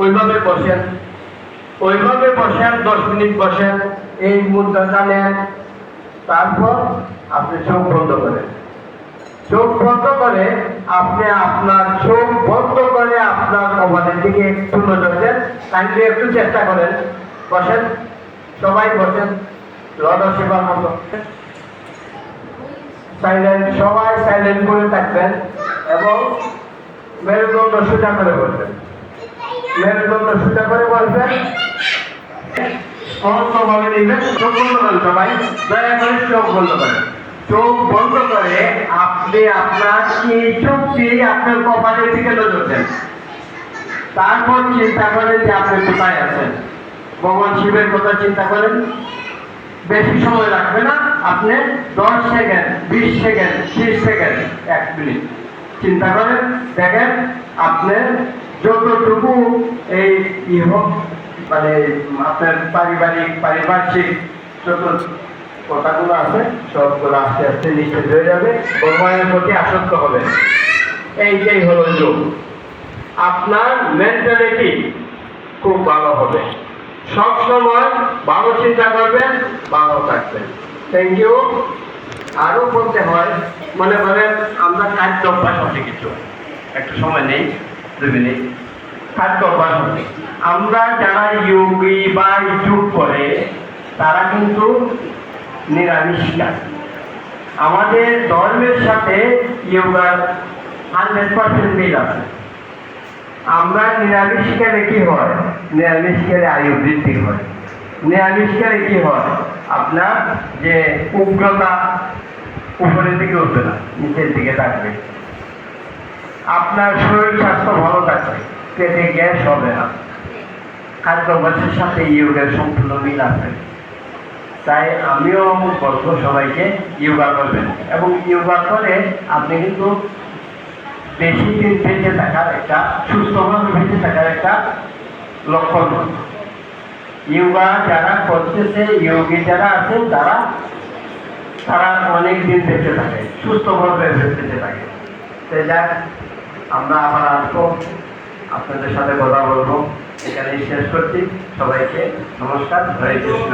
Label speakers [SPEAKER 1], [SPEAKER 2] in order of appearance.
[SPEAKER 1] ওইভাবে বসেন, ওইভাবে বসেন, 10 মিনিট বসেন, এই মুদ্রাটা নেন। তারপর আপনি চোখ বন্ধ করেন। চোখ বন্ধ করে আপনি আপনার চোখ বন্ধ করে আপনার কপালের দিকে একটু নজর দেন। কাইন্ডলি একটু চেষ্টা করেন। বসেন, সবাই বসেন সেবার মতো। সাইলেন্ট, সবাই সাইলেন্ট করে থাকবেন এবং মেরুদণ্ড সোজা করে বসবেন। মেরুদণ্ড সোজা করে বসবেন। সহজভাবে নিবেন। চোখ বন্ধ করেন সবাই, দয়া করে চোখ বন্ধ করেন। চোখ বন্ধ করে আপনি আপনার এই চোখ দিয়ে আপনার কপালের দিকে নজর দেন। তারপর চিন্তা করেন যে আপনি কোথায় আছেন। ভগবান শিবের কথা চিন্তা করেন। বেশি সময় লাগবে না, আপনি 10 সেকেন্ড, 20 সেকেন্ড, 30 সেকেন্ড, 1 মিনিট চিন্তা করেন। দেখেন আপনার যতটুকু এই মানে আপনার পারিপার্শ্বিক যত কথাগুলো আছে সবগুলো আস্তে আস্তে নিশ্চিত হয়ে যাবে, ভগবানের প্রতি আসক্ত হবে। এইটাই হলো যোগ। আপনার মেন্টালিটি খুব ভালো হবে। সবসময় ভালো চিন্তা করবেন, ভালো থাকবেন। Thank you. আরো বলতে হয়, মনে করেন আমরা খাদ্য অভ্যাস হচ্ছে কিছু, একটু সময় নেই, 2 মিনিট। খাদ্য অভ্যাস হচ্ছে আমরা যারা যোগী বা যোগ করে তারা কিন্তু নিরামিষ খায়। আমাদের ধর্মের সাথে যোগার 100% মিল আছে। আমরা নিরামিষ খেলে কি হয়? নিরামিষ খেলে আয়ু বৃদ্ধি হয়। নিরামিষ খেলে কি হয়? আপনার যে উগ্রতা উপরের দিকে উঠবে না, নিচের দিকে থাকবে। আপনার শরীর স্বাস্থ্য ভালো থাকবে, পেটে গ্যাস হবে না। খাদ্যাভ্যাসের সাথে যোগের সম্পূর্ণ মিল আছে। তাই আমিও বলবো সবাইকে যোগা করবেন, এবং যোগা করে আপনি কিন্তু বেশি দিন বেঁচে থাকার একটা, সুস্থভাবে বেঁচে থাকার একটা লক্ষণ। যোগা যারা করতেছে, যোগী যারা আছেন তারা অনেক দিন বেঁচে থাকে, সুস্থভাবে বেঁচে থাকে। তো যাক, আমরা আবার আসবো, আপনাদের সাথে কথা বলবো। এখানেই শেষ করছি। সবাইকে নমস্কার, হরে কৃষ্ণ।